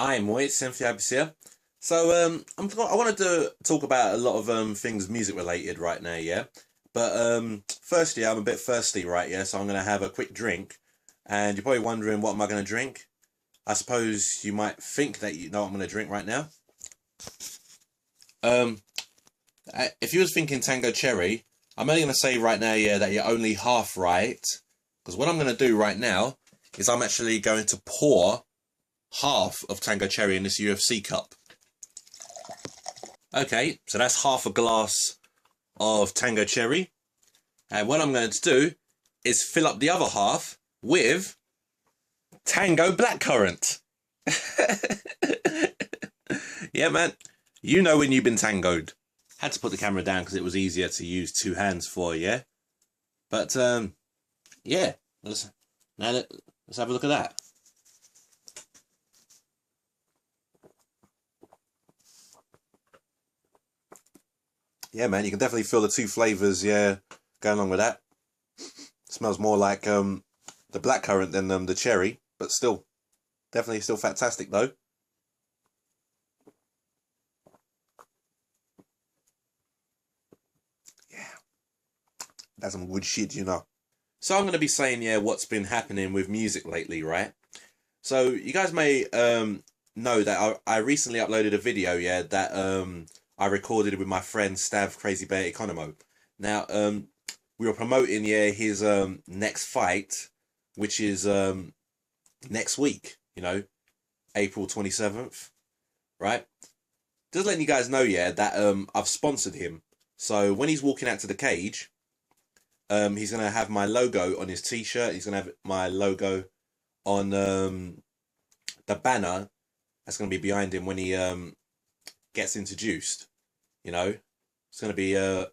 I'm Moit, TEMPHUiBIS here. So I wanted to talk about a lot of things music related right now, yeah. But firstly, I'm a bit thirsty, right? Yeah, so I'm gonna have a quick drink, and you're probably wondering what am I gonna drink. I suppose you might think that you know what I'm gonna drink right now. If you was thinking Tango Cherry, I'm only gonna say right now, yeah, that you're only half right, because what I'm gonna do right now is I'm actually going to pour half of Tango Cherry in this UFC cup. Okay, so that's half a glass of Tango Cherry. And what I'm going to do is fill up the other half with Tango Blackcurrant. Yeah, man. You know when you've been tangoed. Had to put the camera down because it was easier to use two hands for, yeah? But, yeah. Let's have a look at that. Yeah, man, you can definitely feel the two flavours, yeah, going along with that. Smells more like the blackcurrant than the cherry, but still, definitely still fantastic though. Yeah, that's some good shit, you know. So I'm going to be saying, yeah, what's been happening with music lately, right? So you guys may know that I recently uploaded a video, yeah, that I recorded with my friend Stav Crazy Bear Economou. Now, we were promoting, yeah, his next fight, which is next week, you know, April 27th, right? Just letting you guys know, yeah, that I've sponsored him. So when he's walking out to the cage, he's going to have my logo on his t-shirt. He's going to have my logo on the banner that's going to be behind him when he gets introduced. You know, it's going to be that's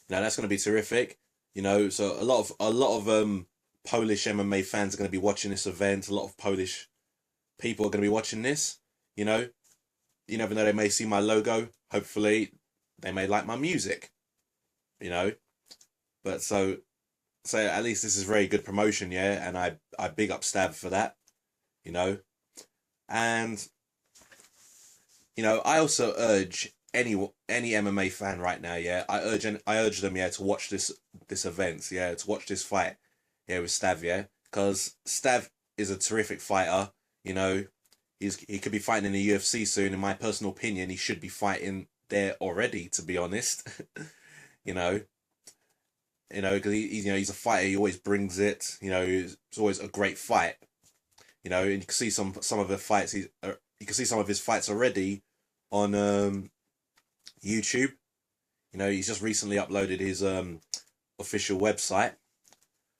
going to be terrific. You know, so a lot of Polish MMA fans are going to be watching this event. A lot of Polish people are going to be watching this. You know, you never know, they may see my logo. Hopefully they may like my music, you know. But so at least this is very good promotion, yeah, and I big up Stav for that, you know. And you know, I also urge any MMA fan right now, yeah, I urge them, yeah, to watch this event, yeah, to watch this fight, yeah, with Stav, yeah, because Stav is a terrific fighter, you know. He could be fighting in the UFC soon. In my personal opinion, he should be fighting there already, to be honest. you know, because he's a fighter. He always brings it. You know, it's always a great fight. You know, and you can see some of the fights. You can see some of his fights already on YouTube. You know, he's just recently uploaded his official website.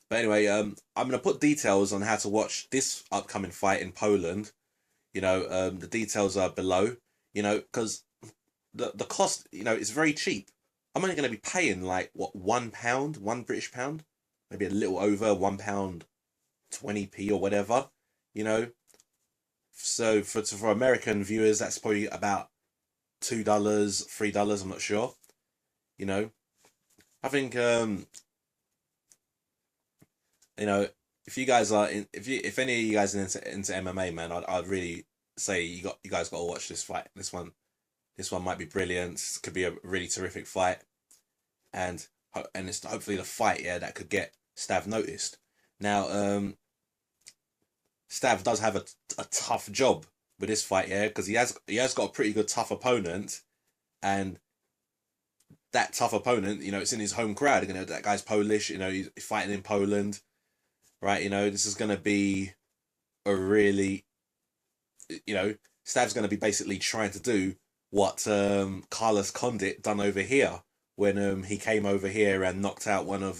But anyway, I'm gonna put details on how to watch this upcoming fight in Poland. You know, the details are below. You know, because the cost, you know, is very cheap. I'm only going to be paying like what, £1, £1 British, maybe a little over £1, 20p or whatever. You know, so for American viewers, that's probably about $2, $3. I'm not sure. You know, I think you know, if you guys are if any of you guys are into MMA, man, I'd really say you guys got to watch this fight. This one might be brilliant. It could be a really terrific fight, and it's hopefully the fight, yeah, that could get Stav noticed. Now, Stav does have a tough job with this fight, yeah, because he has got a pretty good tough opponent, and that tough opponent, you know, it's in his home crowd. You know, that guy's Polish. You know, he's fighting in Poland, right? You know, this is going to be a really, you know, Stav's going to be basically trying to do what Carlos Condit done over here when he came over here and knocked out one of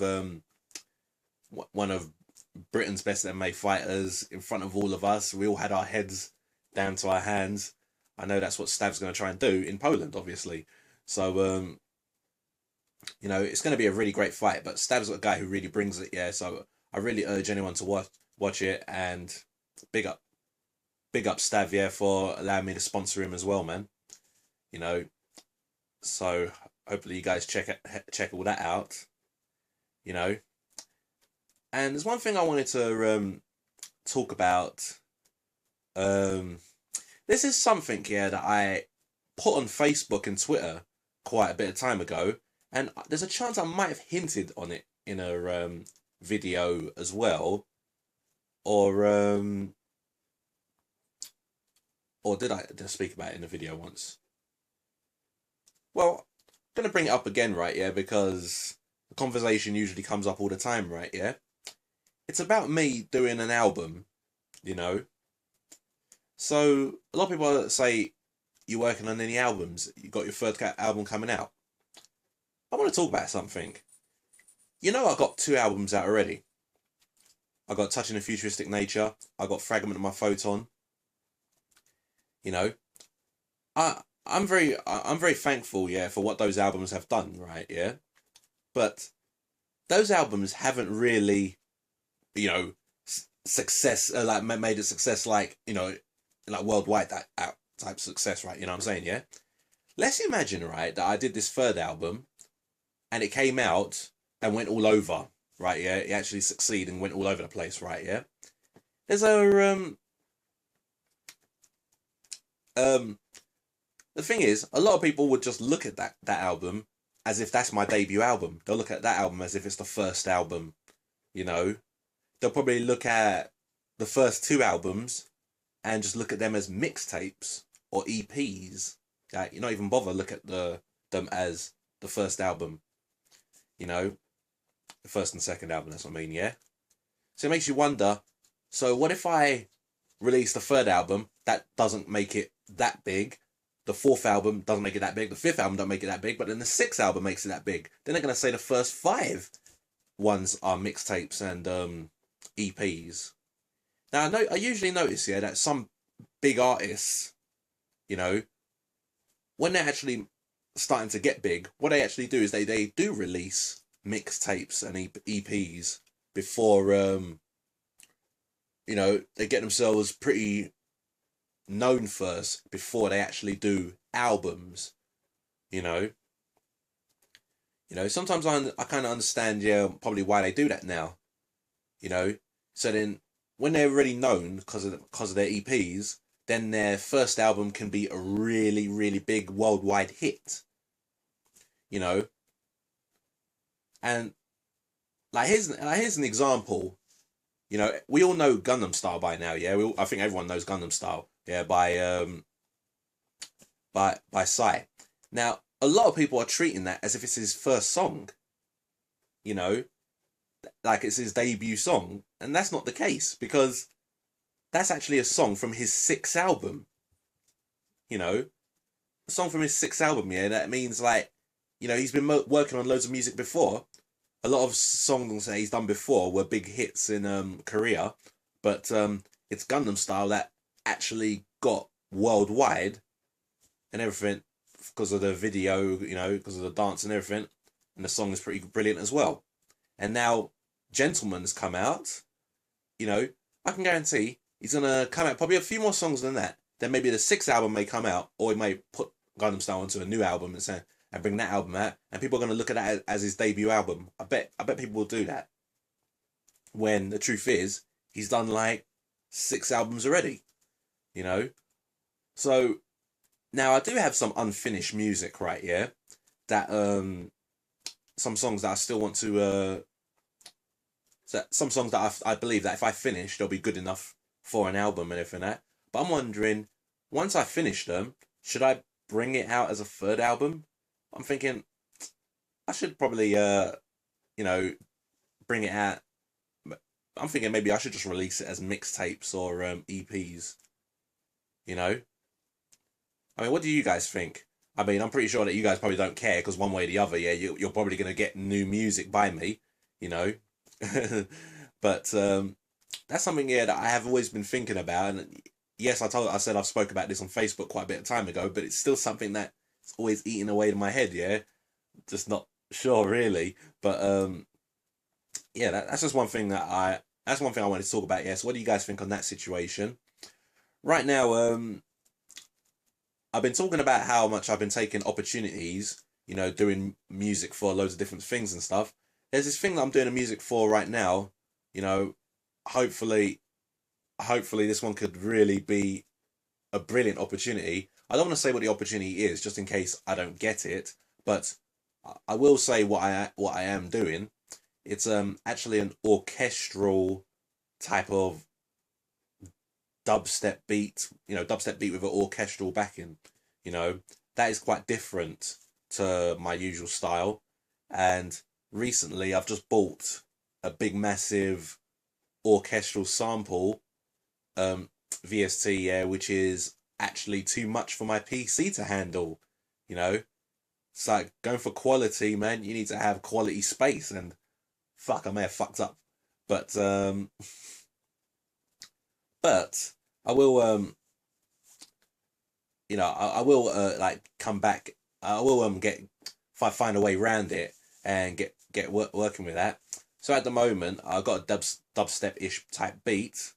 Britain's best MMA fighters in front of all of us. We all had our heads down to our hands. I know that's what Stav's going to try and do in Poland, obviously. So you know, it's going to be a really great fight. But Stav's a guy who really brings it, yeah. So I really urge anyone to watch it, and big up Stav, yeah, for allowing me to sponsor him as well, man. You know, so hopefully you guys check all that out. You know, and there's one thing I wanted to talk about this is something, yeah, that I put on Facebook and Twitter quite a bit of time ago, and there's a chance I might have hinted on it in a video as well, or did I speak about it in a video once? Well, I'm gonna bring it up again, right? Yeah, because the conversation usually comes up all the time, right? Yeah, it's about me doing an album, you know. So a lot of people say, you're working on any albums? You got your third album coming out? I want to talk about something. You know, I got 2 albums out already. I got Touching a Futuristic Nature. I got Fragment of My Photon. You know, I'm very thankful, yeah, for what those albums have done, right? Yeah, but those albums haven't really, you know, success like made a success, like, you know, like worldwide, that type success, right? You know what I'm saying? Yeah. Let's imagine, right, that I did this third album and it came out and went all over, right? Yeah, it actually succeeded and went all over the place, right? Yeah. There's a the thing is, a lot of people would just look at that album as if that's my debut album. They'll look at that album as if it's the first album, you know. They'll probably look at the first 2 albums and just look at them as mixtapes or EPs. Like, you not even bother look at them as the first album, you know, the first and second album. That's what I mean, yeah. So it makes you wonder. So what if I release the third album that doesn't make it that big? The 4th album doesn't make it that big. The 5th album doesn't make it that big. But then the 6th album makes it that big. Then they're gonna say the first 5 ones are mixtapes and EPs. Now I usually notice, yeah, that some big artists, you know, when they're actually starting to get big, what they actually do is they do release mixtapes and EPs before you know, they get themselves pretty known first before they actually do albums, you know. Sometimes I kind of understand, yeah, probably why they do that now, you know. So then when they're already known because of their EPs, then their first album can be a really, really big worldwide hit, you know. And like here's an example. You know, we all know Gangnam Style by now, yeah. I think everyone knows Gangnam Style, yeah, by Psy. Now, a lot of people are treating that as if it's his first song, you know, like it's his debut song, and that's not the case, because that's actually a song from his 6th album. You know, a song from his 6th album, yeah. That means, like, you know, he's been working on loads of music before. A lot of songs that he's done before were big hits in Korea, but it's Gangnam Style that actually got worldwide and everything because of the video, you know, because of the dance and everything, and the song is pretty brilliant as well. And now Gentleman's come out, you know, I can guarantee he's gonna come out probably a few more songs than that. Then maybe the 6th album may come out, or he may put Gangnam Style onto a new album and bring that album out, and people are going to look at that as his debut album. I bet people will do that. When the truth is, he's done like 6 albums already, you know. So now I do have some unfinished music, right? Yeah, that some songs that I still want to some songs that I believe that if I finish, they'll be good enough for an album and everything like that. But I'm wondering, once I finish them, should I bring it out as a 3rd album? I'm thinking I should probably, you know, bring it out. I'm thinking maybe I should just release it as mixtapes or EPs. You know? I mean, what do you guys think? I mean, I'm pretty sure that you guys probably don't care, because one way or the other, yeah, you're probably going to get new music by me, you know? But that's something, yeah, that I have always been thinking about. And yes, I said I've spoke about this on Facebook quite a bit of time ago, but it's still something that it's always eating away in my head, yeah. Just not sure really, but yeah, that's just one thing I wanted to talk about. Yeah, so what do you guys think on that situation? Right now, I've been talking about how much I've been taking opportunities, you know, doing music for loads of different things and stuff. There's this thing that I'm doing the music for right now, you know. Hopefully this one could really be a brilliant opportunity. I don't want to say what the opportunity is, just in case I don't get it, but I will say what I am doing. It's actually an orchestral type of dubstep beat, dubstep beat with an orchestral backing. That is quite different to my usual style. And recently I've just bought a big massive orchestral sample VST, yeah, which is actually too much for my PC to handle. It's like going for quality, man. You need to have quality space, and fuck, I may have fucked up, but but I will I will like come back. I will find a way around it and get working with that. So at the moment I got a dubstep-ish type beat,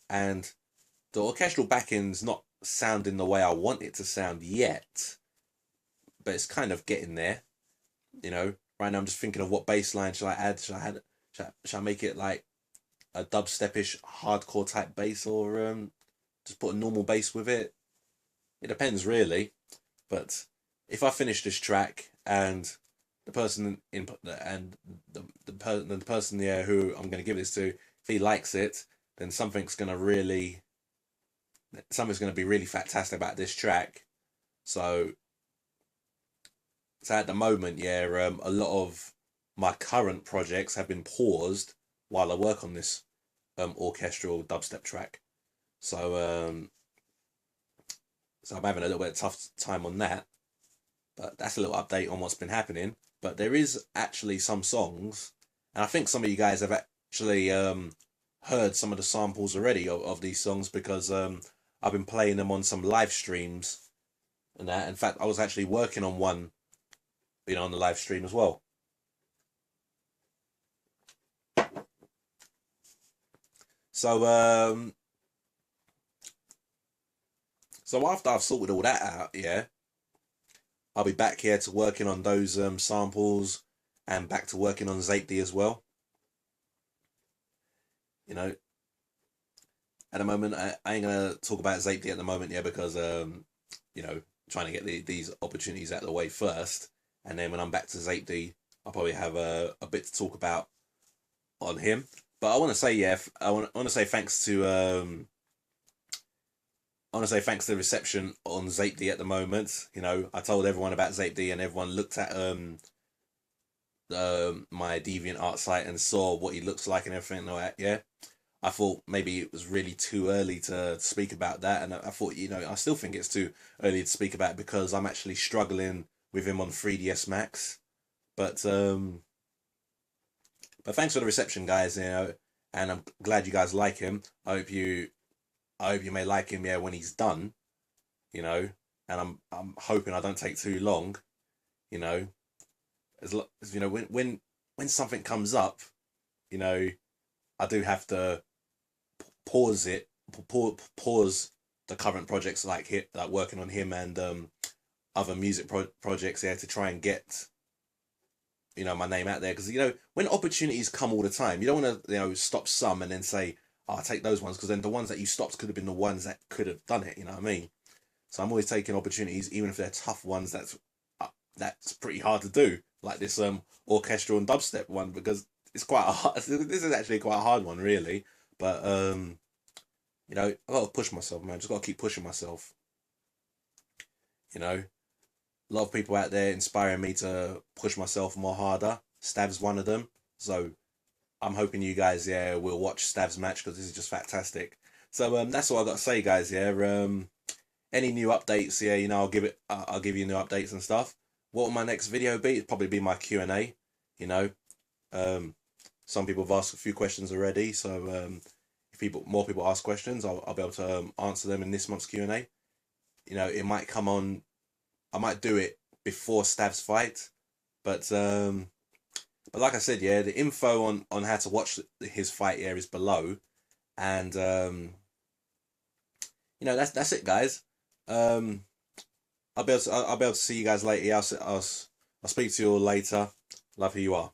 and the orchestral backing's not sounding the way I want it to sound yet, but it's kind of getting there. Right now I'm just thinking of what bass line should I add. Should I make it like a dubstep-ish hardcore type bass, or just put a normal bass with it? It depends really. But if I finish this track and the person the person who I'm going to give this to, if he likes it, then something's going to be really fantastic about this track. So at the moment, a lot of my current projects have been paused while I work on this orchestral dubstep track. So I'm having a little bit of tough time on that. But that's a little update on what's been happening. But there is actually some songs, and I think some of you guys have actually heard some of the samples already of these songs, because I've been playing them on some live streams and that. In fact, I was actually working on one, on the live stream as well. So so after I've sorted all that out, I'll be back here to working on those samples, and back to working on Zaped as well. At the moment, I ain't gonna talk about Zaped at the moment, because trying to get these opportunities out of the way first, and then when I'm back to Zaped, I'll probably have a bit to talk about on him. But I want to say, I want to say thanks to the reception on Zaped at the moment. I told everyone about Zaped, and everyone looked at my DeviantArt site and saw what he looks like and everything like that. I thought maybe it was really too early to speak about that, and I thought, I still think it's too early to speak about it, because I'm actually struggling with him on 3ds Max. But thanks for the reception, guys. And I'm glad you guys like him. I hope you may like him, when he's done. And I'm hoping I don't take too long. As when something comes up, I do have to pause the current projects, like working on him and other music projects to try and get my name out there, because when opportunities come all the time, you don't want to stop some and then say, oh, I'll take those ones, because then the ones that you stopped could have been the ones that could have done it. You know what I mean? So I'm always taking opportunities, even if they're tough ones. That's pretty hard to do, like this orchestral and dubstep one, because it's quite a hard. This is actually quite a hard one, really. But I gotta push myself, man. Just gotta keep pushing myself. A lot of people out there inspiring me to push myself more harder. Stav's one of them. So I'm hoping you guys, will watch Stav's match, because this is just fantastic. So that's all I got to say, guys. Any new updates? I'll give you new updates and stuff. What will my next video be? It'll probably be my Q&A. Some people have asked a few questions already, so if more people ask questions, I'll be able to answer them in this month's Q&A. It might come on. I might do it before Stav's fight, but like I said, the info on how to watch his fight is below, and that's it, guys. I'll be able to see you guys later. I'll speak to you all later. Love who you are.